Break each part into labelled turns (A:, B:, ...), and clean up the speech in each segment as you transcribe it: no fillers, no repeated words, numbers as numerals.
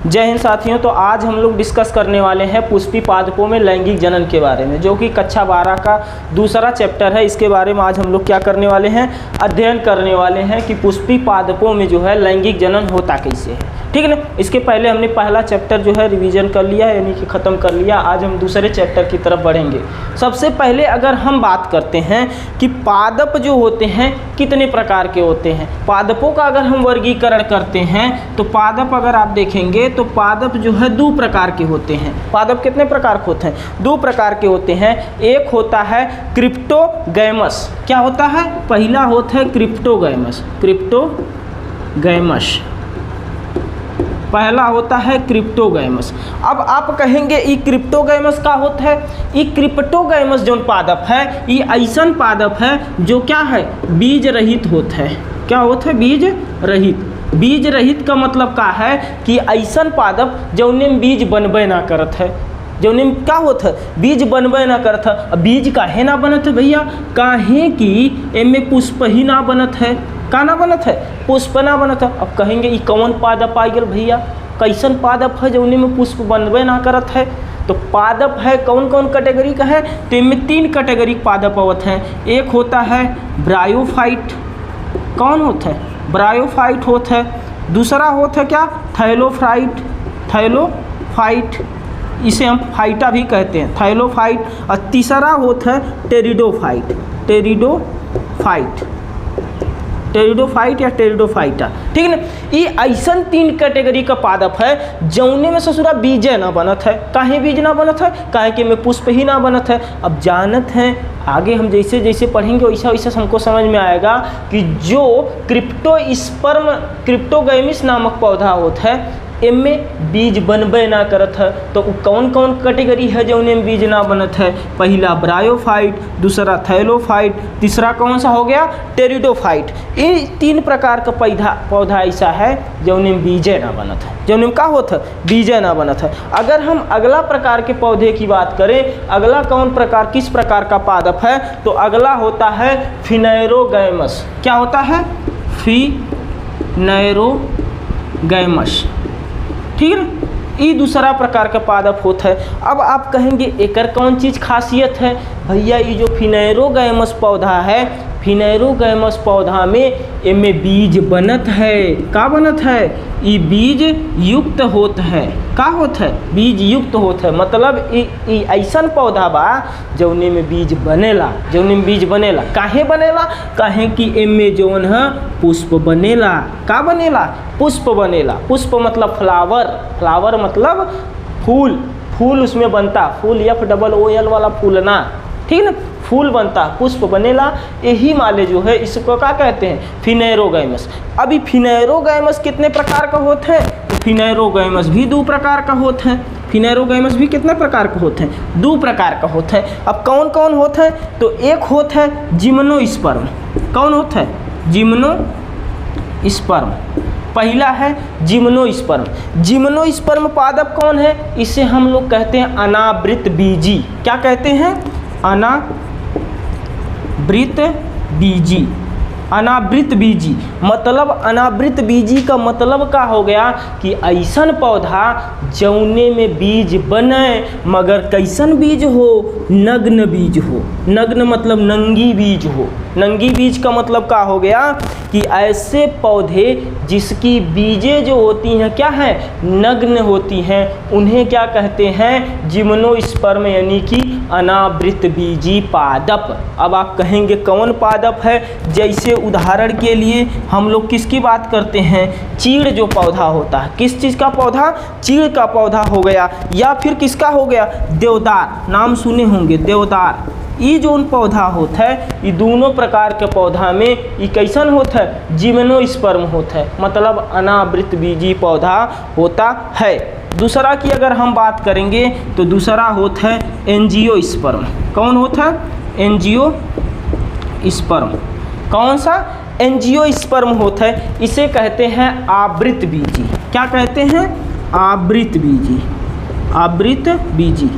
A: जय हिंद साथियों। तो आज हम लोग डिस्कस करने वाले हैं पुष्पी पादपों में लैंगिक जनन के बारे में, जो कि कक्षा 12 का दूसरा चैप्टर है। इसके बारे में आज हम लोग क्या करने वाले हैं, अध्ययन करने वाले हैं कि पुष्पी पादपों में जो है लैंगिक जनन होता कैसे है। ठीक है ना। इसके पहले हमने पहला चैप्टर जो है रिवीजन कर लिया है, यानी कि ख़त्म कर लिया। आज हम दूसरे चैप्टर की तरफ बढ़ेंगे। सबसे पहले अगर हम बात करते हैं कि पादप जो होते हैं कितने प्रकार के होते हैं, पादपों का अगर हम वर्गीकरण करते हैं तो पादप अगर आप देखेंगे तो पादप जो है दो प्रकार के होते हैं। पादप कितने प्रकार के होते हैं, दो प्रकार के होते हैं। एक होता है क्रिप्टोगैमस। क्या होता है, पहला होता है क्रिप्टोगैमस। क्रिप्टोगैमस पहला होता है क्रिप्टोगैमस। अब आप कहेंगे ये क्रिप्टोगैमस का होता है, ये क्रिप्टोगैमस जो पादप है ये ऐसा पादप है जो क्या है, बीज रहित होता है। क्या होता है, बीज रहित। बीज रहित का मतलब का है कि ऐसा पादप जौने में बीज बनबे ना करत है, जौने में क्या होता है, बीज बनबे ना करत है। अब बीज काहे ना बनत है भैया, काहे कि एमे पुष्प ही ना बनत है। का ना बनत है, पुष्प ना बनत है। अब कहेंगे ये कौन पादप आ गया भैया, कैसन पादप है जौने में पुष्प बनबे ना करत है। तो पादप है कौन कौन कैटेगरी का है, तो इनमें तीन कैटेगरी पादप होते हैं। एक होता है ब्रायोफाइट। कौन होता है, ब्रायोफाइट होता है। दूसरा होता है क्या, थैलोफाइट। थैलोफाइट इसे हम फाइटा भी कहते हैं, थैलोफाइट। और तीसरा होता है टेरिडोफाइट। टेरिडोफाइट या टेरिडोफाइटा। ठीक है ना। ये ऐसा तीन कैटेगरी का पादप है जौने में ससुरा बीज ना बनत है। काहे बीज ना बनत है, काहे कि में पुष्प ही ना बनत है। अब जानत हैं आगे हम जैसे जैसे पढ़ेंगे वैसा वैसा हमको समझ में आएगा कि जो क्रिप्टोगैमिस नामक पौधा होता है इनमें बीज बनबे ना करत है। तो कौन कौन कैटेगरी है जो उनमें बीज ना बनत है, पहला ब्रायोफाइट, दूसरा थैलोफाइट, तीसरा कौन सा हो गया, टेरिडोफाइट। ये तीन प्रकार का पौधा ऐसा है जो उनमें बीजे ना बनत है, जो उनमें क्या होता है, बीजे ना बनत है। अगर हम अगला प्रकार के पौधे की बात करें, अगला कौन प्रकार किस प्रकार का पादप है, तो अगला होता है फिनेरोगैमस। क्या होता है, फिनेरोगैमस। ठीक है, ये दूसरा प्रकार का पादप होता है। अब आप कहेंगे एकर कौन चीज़ खासियत है भैया, ये जो फिनेरोगैमस पौधा है, फिनेरोगैमस पौधा में इनमें बीज बनत है। का बनत है, ये बीज युक्त होत है। का होत है, बीज युक्त होत है। मतलब ये ऐसा पौधा बा जौने में बीज बनेला, जौने में बीज बनेला। काहे बनेला, काहे कि इनमें जौन है पुष्प बनेला। का बनेला, पुष्प बनेला। पुष्प मतलब फ्लावर, फ्लावर मतलब फूल, फूल उसमें बनता। फूल FOOL वाला फूल ना, ठीक है ना, फूल बनता, पुष्प बनेला। यही माले जो है इसको क्या कहते हैं, फिनेरोगैमस। अभी फिनेरोगैमस कितने प्रकार का होते हैं, तो फिनेरोगैमस भी दो प्रकार का होते हैं। फिनेरोगैमस भी कितने प्रकार के होते हैं, दो प्रकार का होते हैं। अब कौन कौन होते हैं, तो एक होता है जिम्नोस्पर्म। कौन होता है, जिम्नोस्पर्म। पहला है जिम्नोस्पर्म। जिम्नोस्पर्म पादप कौन है, इसे हम लोग कहते हैं अनावृत बीजी। क्या कहते हैं, अनावृत बीजी। अनावृत बीजी मतलब, अनावृत बीजी का मतलब का हो गया कि ऐसा पौधा जौने में बीज बने मगर कैसन बीज हो, नग्न बीज हो। नग्न मतलब नंगी बीज हो। नंगी बीज का मतलब का हो गया कि ऐसे पौधे जिसकी बीजें जो होती हैं क्या है, नग्न होती हैं, उन्हें क्या कहते हैं, जिम्नोस्पर्म, यानी कि अनावृत बीजी पादप। अब आप कहेंगे कौन पादप है, जैसे उदाहरण के लिए हम लोग किसकी बात करते हैं, चीड़ जो पौधा होता है, किस चीज़ का पौधा, चीड़ का पौधा हो गया, या फिर किसका हो गया, देवदार। नाम सुने होंगे देवदार। ये जो पौधा होता है, ये दोनों प्रकार के पौधा में ये कैसन होता है, जिम्नोस्पर्म होता है, मतलब अनावृत बीजी पौधा होता है। दूसरा की अगर हम बात करेंगे तो दूसरा होता है एंजियोस्पर्म। कौन होता है, एंजियोस्पर्म। कौन सा, एंजियोस्पर्म होता है। इसे कहते हैं आवृत बीजी। क्या कहते हैं, आवृत बीजी। आवृत बीजी,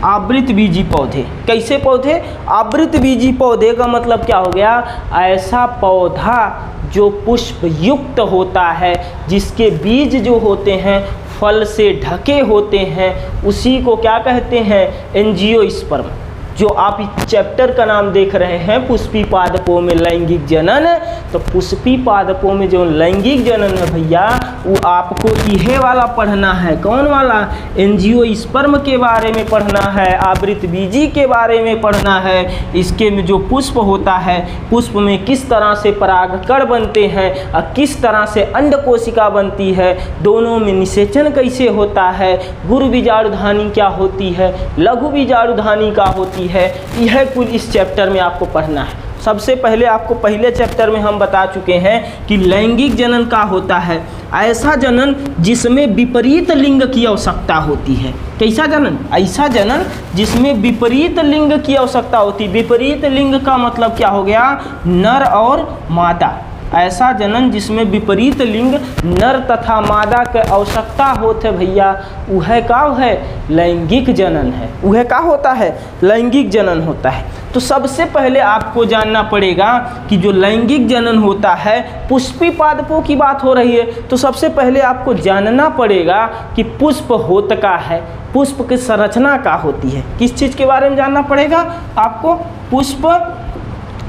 A: आवृत बीजी पौधे। कैसे पौधे, आवृत बीजी पौधे का मतलब क्या हो गया, ऐसा पौधा जो पुष्प युक्त होता है, जिसके बीज जो होते हैं फल से ढके होते हैं उसी को क्या कहते हैं, एंजियोस्पर्म। जो आप इस चैप्टर का नाम देख रहे हैं पुष्पी पादपों में लैंगिक जनन, तो पुष्पी पादपों में जो लैंगिक जनन है भैया वो आपको यह वाला पढ़ना है। कौन वाला, एंजियोस्पर्म के बारे में पढ़ना है, आवृतबीजी के बारे में पढ़ना है। इसके में जो पुष्प होता है, पुष्प में किस तरह से परागकण बनते हैं और किस तरह से अंड कोशिका बनती है, दोनों में निषेचन कैसे होता है, गुरु बीजाणुधानी क्या होती है, लघु बीजाणुधानी क्या होती है, यह कुल इस चैप्टर में आपको पढ़ना है। सबसे पहले आपको पहले चैप्टर में हम बता चुके हैं कि लैंगिक जनन का होता है ऐसा जनन जिसमें विपरीत लिंग की आवश्यकता होती है। कैसा जनन, ऐसा जनन जिसमें विपरीत लिंग की आवश्यकता होती है। विपरीत लिंग का मतलब क्या हो गया, नर और मादा। ऐसा जनन जिसमें विपरीत लिंग नर तथा मादा के आवश्यकता होते भैया वह का है, लैंगिक जनन है। वह का होता है, लैंगिक जनन होता है। तो सबसे पहले आपको जानना पड़ेगा कि जो लैंगिक जनन होता है, पुष्पी पादपों की बात हो रही है, तो सबसे पहले आपको जानना पड़ेगा कि पुष्प होता का है, पुष्प की संरचना का होती है। किस चीज़ के बारे में जानना पड़ेगा आपको, पुष्प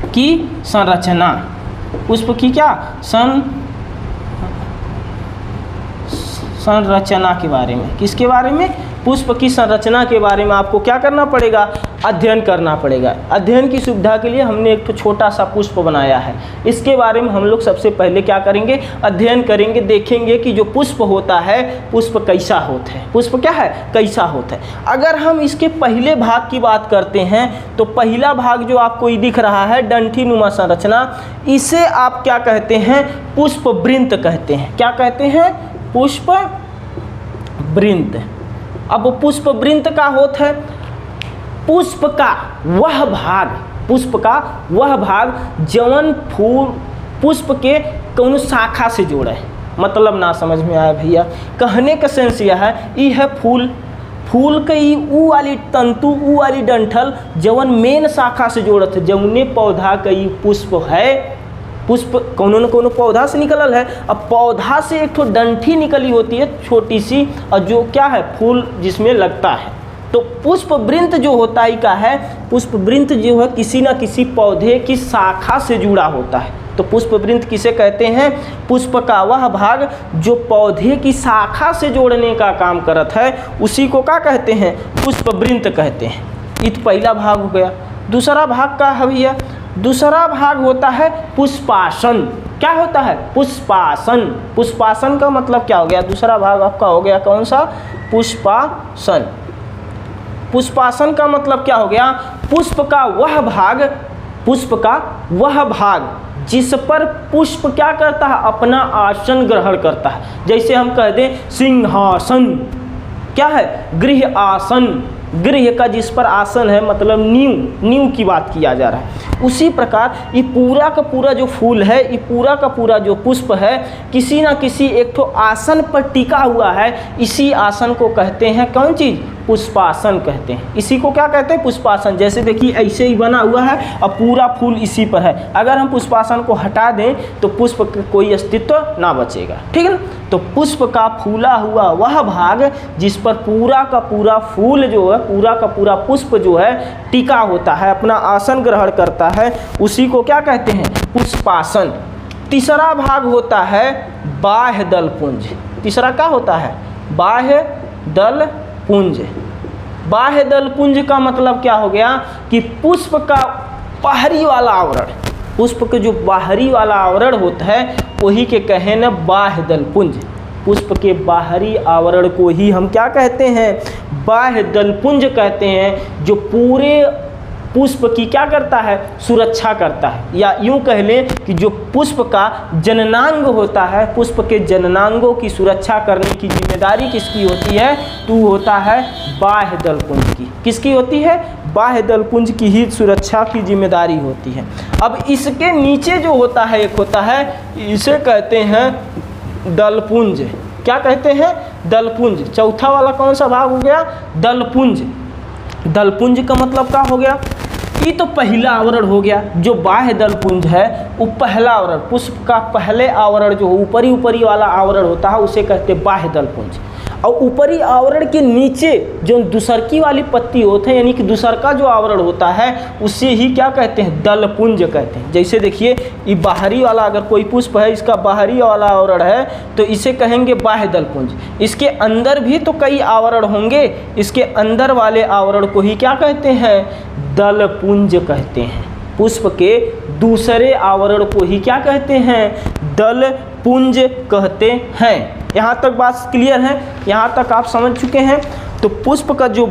A: की संरचना, पुष्प की क्या संरचना के बारे में। किसके बारे में, पुष्प की संरचना के बारे में आपको क्या करना पड़ेगा, अध्ययन करना पड़ेगा। अध्ययन की सुविधा के लिए हमने एक तो छोटा सा पुष्प बनाया है, इसके बारे में हम लोग सबसे पहले क्या करेंगे, अध्ययन करेंगे, देखेंगे कि जो पुष्प होता है पुष्प कैसा होता है, पुष्प क्या है, कैसा होता है। अगर हम इसके पहले भाग की बात करते हैं तो पहला भाग जो आपको ये दिख रहा है डंठी नुमा संरचना, इसे आप क्या कहते हैं, पुष्प वृंत कहते हैं। क्या कहते हैं, पुष्प वृंत। अब पुष्प वृंत का होता है पुष्प का वह भाग, पुष्प का वह भाग जवन फूल पुष्प के कौन शाखा से जोड़े है। मतलब ना समझ में आया भैया, कहने का सेंस यह है, ये है फूल, फूल के ऊ वाली तंतु, ऊ वाली डंठल जवन मेन शाखा से जोड़त है, जौने पौधा कई पुष्प है, पुष्प कोनो न कोनो पौधा से निकलल है। अब पौधा से एक तो डंठी निकली होती है छोटी सी, और जो क्या है, फूल जिसमें लगता है। तो पुष्प वृंत जो होता है का है, पुष्प वृंत जो है किसी न किसी पौधे की शाखा से जुड़ा होता है। तो पुष्प वृंत किसे कहते हैं, पुष्प का वह भाग जो पौधे की शाखा से जोड़ने का काम करत है, उसी को क्या कहते हैं, पुष्प वृंत कहते हैं। ये तो पहला भाग हो गया। दूसरा भाग का है भैया, दूसरा भाग होता है पुष्पासन। क्या होता है, पुष्पासन। पुष्पासन का मतलब क्या हो गया, दूसरा भाग आपका हो गया कौन सा, पुष्पासन। पुष्पासन का मतलब क्या हो गया, पुष्प का वह भाग, पुष्प का वह भाग जिस पर पुष्प क्या करता है, अपना आसन ग्रहण करता है। जैसे हम कह दें सिंहासन, क्या है, गृह आसन, गृह का जिस पर आसन है मतलब नींव की बात किया जा रहा है। उसी प्रकार ये पूरा का पूरा जो फूल है, ये पूरा का पूरा जो पुष्प है, किसी ना किसी एक तो आसन पर टिका हुआ है। इसी आसन को कहते हैं कौन चीज़, पुष्पासन कहते हैं। इसी को क्या कहते हैं, पुष्पासन। जैसे देखिए ऐसे ही बना हुआ है और पूरा फूल इसी पर है। अगर हम पुष्पासन को हटा दें तो पुष्प का कोई अस्तित्व ना बचेगा, ठीक है ना। तो पुष्प का फूला हुआ वह भाग जिस पर पूरा का पूरा फूल जो है, पूरा का पूरा पुष्प जो है टिका होता है, अपना आसन ग्रहण करता है, उसी को क्या कहते हैं, पुष्पासन। तीसरा भाग होता है बाह्य दल पुंज। तीसरा क्या होता है, बाह्य दल पुंज। बाह्य दल पुंज का मतलब क्या हो गया कि पुष्प का बाहरी वाला आवरण, पुष्प के जो बाहरी वाला आवरण होता है वही के कहे न बाह्य दल पुंज। पुष्प के बाहरी आवरण को ही हम क्या कहते हैं, बाह्य दल पुंज कहते हैं, जो पूरे पुष्प की क्या करता है, सुरक्षा करता है। या यूं कह लें कि जो पुष्प का जननांग होता है, पुष्प के जननांगों की सुरक्षा करने की जिम्मेदारी किसकी होती है, तो होता है बाह्य दल पुंज की। किसकी होती है, बाह्य दल पुंज की ही सुरक्षा की जिम्मेदारी होती है। अब इसके नीचे जो होता है एक होता है, इसे कहते हैं दलपुंज। क्या कहते हैं, दलपुंज। चौथा वाला कौन सा भाग हो गया, दलपुंज। दलपुंज का मतलब क्या हो गया, ये तो पहला आवरण हो गया। जो बाह्य दलपुंज है वो पहला आवरण, पुष्प का पहले आवरण जो ऊपरी वाला आवरण होता है उसे कहते हैं बाह्य दलपुंज। और ऊपरी आवरण के नीचे जो दूसरकी वाली पत्ती होते हैं, यानी कि दूसरका जो आवरण होता है उसे ही क्या कहते हैं, दलपुंज कहते हैं। जैसे देखिए ये बाहरी वाला अगर कोई पुष्प है, इसका बाहरी वाला आवरण है तो इसे कहेंगे बाह्य दलपुंज। इसके अंदर भी तो कई आवरण होंगे, इसके अंदर वाले आवरण को ही क्या कहते हैं, दलपुंज कहते हैं। पुष्प के दूसरे आवरण को ही क्या कहते हैं, दलपुंज कहते हैं। यहाँ तक बात क्लियर है, यहाँ तक आप समझ चुके हैं। तो पुष्प का जो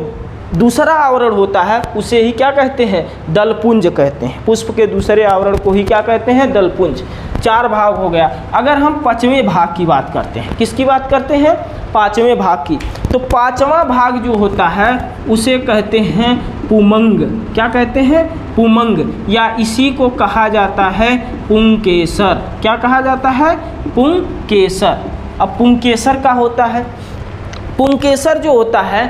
A: दूसरा आवरण होता है उसे ही क्या कहते हैं, दलपुंज कहते हैं। पुष्प के दूसरे आवरण को ही क्या कहते हैं, दलपुंज। 4 भाग हो गया। अगर हम 5वें भाग की बात करते हैं, किसकी बात करते हैं, 5वें भाग की, तो 5वां भाग जो होता है उसे कहते हैं पुमंग। क्या कहते हैं, पुमंग, या इसी को कहा जाता है पुंकेसर। क्या कहा जाता है, पुंकेसर। अब पुंकेसर का होता है, पुंकेसर जो होता है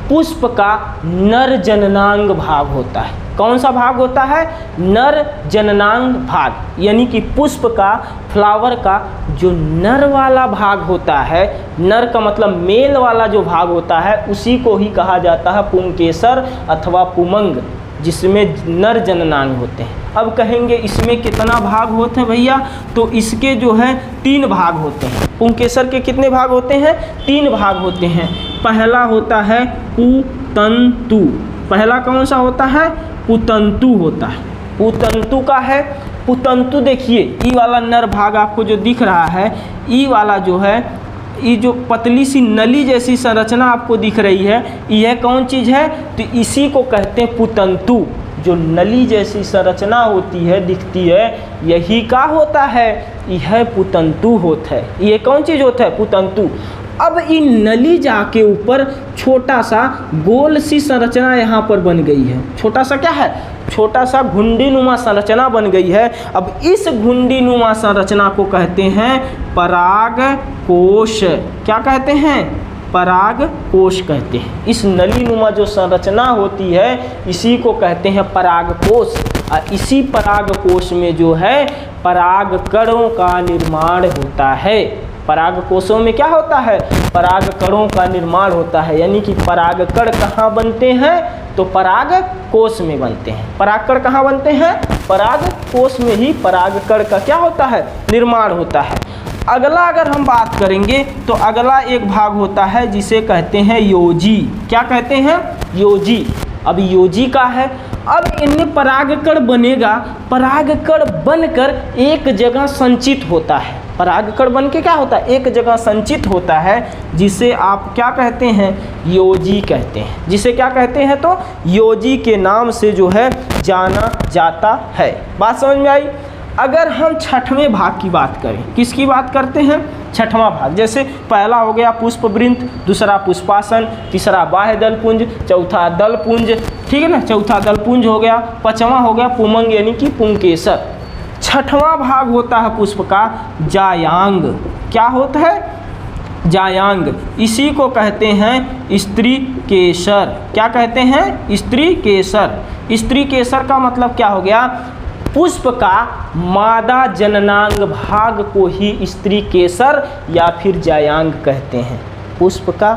A: पुष्प का नर जननांग भाग होता है। कौन सा भाग होता है, नर जननांग भाग, यानी कि पुष्प का, फ्लावर का जो नर वाला भाग होता है, नर का मतलब मेल वाला जो भाग होता है उसी को ही कहा जाता है पुंकेसर अथवा पुमंग, जिसमें नर जननांग होते हैं। अब कहेंगे इसमें कितना भाग होते हैं भैया, तो इसके जो है 3 भाग होते हैं। पुंकेसर के कितने भाग होते हैं, 3 भाग होते हैं। पहला होता है पुतंतु। पहला कौन सा होता है, पुतंतु होता है। पुतंतु का है, पुतंतु देखिए ई वाला नर भाग आपको जो दिख रहा है, ई वाला जो है, ये जो पतली सी नली जैसी संरचना आपको दिख रही है, यह कौन चीज़ है, तो इसी को कहते हैं पुतंतु। जो नली जैसी संरचना होती है, दिखती है, यही का होता है, यह पुतंतु होता है। ये कौन चीज़ होता है, पुतंतु। अब इन नली जाके ऊपर छोटा सा गोल सी संरचना यहाँ पर बन गई है। छोटा सा क्या है, छोटा सा घुंडी नुमा संरचना बन गई है। अब इस घुंडी नुमा संरचना को कहते हैं परागकोश। क्या कहते हैं, परागकोश कहते हैं। इस नली नुमा जो संरचना होती है इसी को कहते हैं परागकोश। और इसी परागकोश में जो है परागकणों का निर्माण होता है। परागकोशों में क्या होता है, परागकणों का निर्माण होता है, यानी कि परागकण कहाँ बनते हैं, तो परागकोश में बनते हैं। परागकण कहाँ बनते हैं, परागकोश में ही परागकण का क्या होता है, निर्माण होता है। अगला अगर हम बात करेंगे तो अगला एक भाग होता है जिसे कहते हैं योजी। क्या कहते हैं, योजी। अब योजी का है, अब इनमें परागकण बनेगा, परागकण बनकर एक जगह संचित होता है। परागकण बन के क्या होता है, एक जगह संचित होता है, जिसे आप क्या कहते हैं, योजी कहते हैं। जिसे क्या कहते हैं, तो योजी के नाम से जो है जाना जाता है। बात समझ में आई। अगर हम 6वें भाग की बात करें, किसकी बात करते हैं, 6वां भाग। जैसे पहला हो गया पुष्पवृंत, दूसरा पुष्पासन, तीसरा बाह्य दलपुंज, चौथा दलपुंज, ठीक है ना, चौथा दलपुंज हो गया, 5वां हो गया पुमंग यानी कि पुंकेसर। 6वां भाग होता है पुष्प का जायांग। क्या होता है, जायांग। इसी को कहते हैं स्त्री केसर। क्या कहते हैं, स्त्री केसर। स्त्री केसर का मतलब क्या हो गया, पुष्प का मादा जननांग भाग को ही स्त्री केसर या फिर जायांग कहते हैं। पुष्प का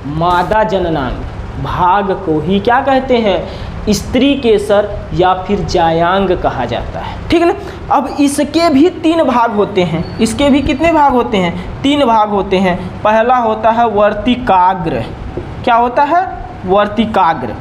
A: मादा जननांग भाग को ही क्या कहते हैं, स्त्री केसर या फिर जायांग कहा जाता है। ठीक है ना। अब इसके भी 3 भाग होते हैं। इसके भी कितने भाग होते हैं, 3 भाग होते हैं। पहला होता है वर्तिकाग्र। क्या होता है, वर्तिकाग्र।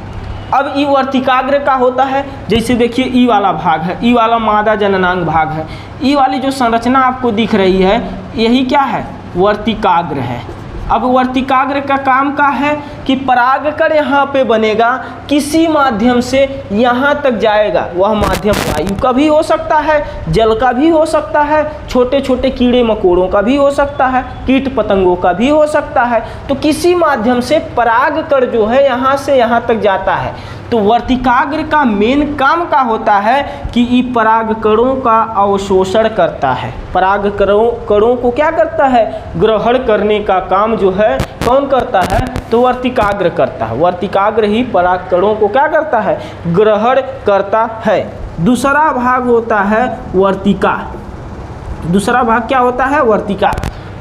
A: अब ई वर्तिकाग्र का होता है, जैसे देखिए ई वाला भाग है, ई वाला मादा जननांग भाग है। ई वाली जो संरचना आपको दिख रही है यही क्या है, वर्तिकाग्र है। अब वर्तिकाग्र का काम का है कि परागकण यहाँ पे बनेगा, किसी माध्यम से यहाँ तक जाएगा। वह माध्यम वायु का भी हो सकता है, जल का भी हो सकता है, छोटे छोटे कीड़े मकोड़ों का भी हो सकता है, कीट पतंगों का भी हो सकता है। तो किसी माध्यम से परागकण जो है यहाँ से यहाँ तक जाता है। तो वर्तिकाग्र का मेन काम का होता है कि ये परागकणों का अवशोषण करता है। परागकणों को क्या करता है, ग्रहण करने का काम जो है कौन करता है, तो वर्तिकाग्र करता है। वर्तिकाग्र ही परागकणों को क्या करता है, ग्रहण करता है। दूसरा भाग होता है वर्तिका। दूसरा भाग क्या होता है, वर्तिका।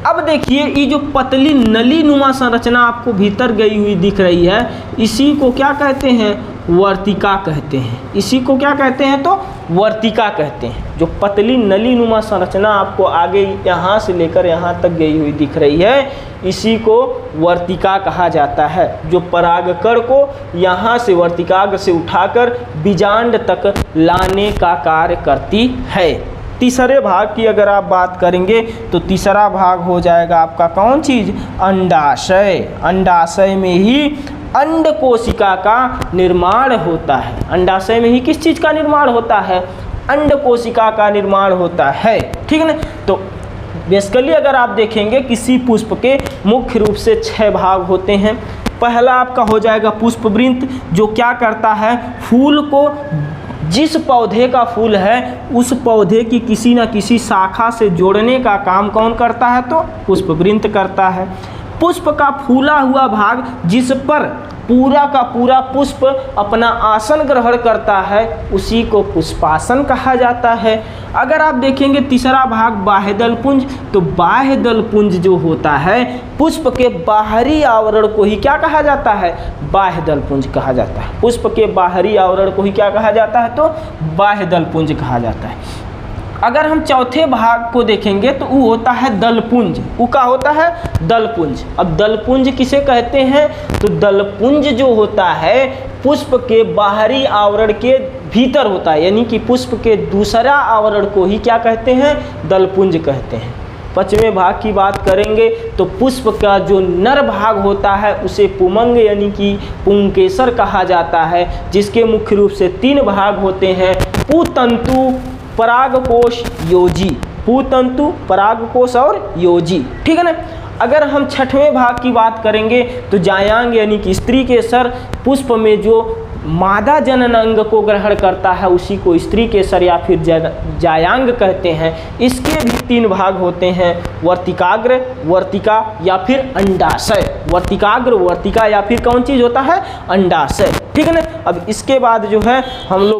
A: अब देखिए ये जो पतली नली नुमा संरचना आपको भीतर गई हुई दिख रही है, इसी को क्या कहते हैं? वर्तिका कहते हैं। इसी को क्या कहते हैं? तो वर्तिका कहते हैं। जो पतली नली नुमा संरचना आपको आगे यहाँ से लेकर यहाँ तक गई हुई दिख रही है, इसी को वर्तिका कहा जाता है। जो परागकण को यहाँ से वर्तिकाग्र से उठाकर बीजांड तक लाने का कार्य करती है। तीसरे भाग की अगर आप बात करेंगे तो तीसरा भाग हो जाएगा आपका कौन चीज़? अंडाशय। अंडाशय में ही अंड कोशिका का निर्माण होता है। अंडाशय में ही किस चीज़ का निर्माण होता है? अंड कोशिका का निर्माण होता है। ठीक है ना? तो बेसिकली अगर आप देखेंगे किसी पुष्प के मुख्य रूप से 6 भाग होते हैं। पहला आपका हो जाएगा पुष्पवृंत, जो क्या करता है? फूल को, जिस पौधे का फूल है उस पौधे की किसी न किसी शाखा से जोड़ने का काम कौन करता है? तो पुष्पवृंत करता है। पुष्प का फूला हुआ भाग, जिस पर पूरा का पूरा पुष्प अपना आसन ग्रहण करता है, उसी को पुष्पासन कहा जाता है। अगर आप देखेंगे तीसरा भाग बाह्यदल पुंज, तो बाह्यदल पुंज जो होता है पुष्प के बाहरी आवरण को ही क्या कहा जाता है? बाह्यदल पुंज कहा जाता है। पुष्प के बाहरी आवरण को ही क्या कहा जाता है? तो बाह्यदल पुंज कहा जाता है। अगर हम चौथे भाग को देखेंगे तो वो होता है दलपुंज। वो क्या होता है? दलपुंज। अब दलपुंज किसे कहते हैं? तो दलपुंज जो होता है पुष्प के बाहरी आवरण के भीतर होता है, यानी कि पुष्प के दूसरा आवरण को ही क्या कहते हैं? दलपुंज कहते हैं। पांचवें भाग की बात करेंगे तो पुष्प का जो नर भाग होता है उसे पुमंग यानी कि पुंकेसर कहा जाता है, जिसके मुख्य रूप से 3 भाग होते हैं: पुतंतु, परागकोश, योजी। पुतंतु, परागकोश और योजी। ठीक है ना? अगर हम छठवें भाग की बात करेंगे तो जायांग यानी कि स्त्री केसर, पुष्प में जो मादा जनन अंग को ग्रहण करता है उसी को स्त्री केसर या फिर जायांग कहते हैं। इसके भी 3 भाग होते हैं: वर्तिकाग्र, वर्तिका या फिर अंडाशय। वर्तिकाग्र, वर्तिका या फिर कौन चीज़ होता है? अंडाशय। ठीक है ना? अब इसके बाद जो है हम लोग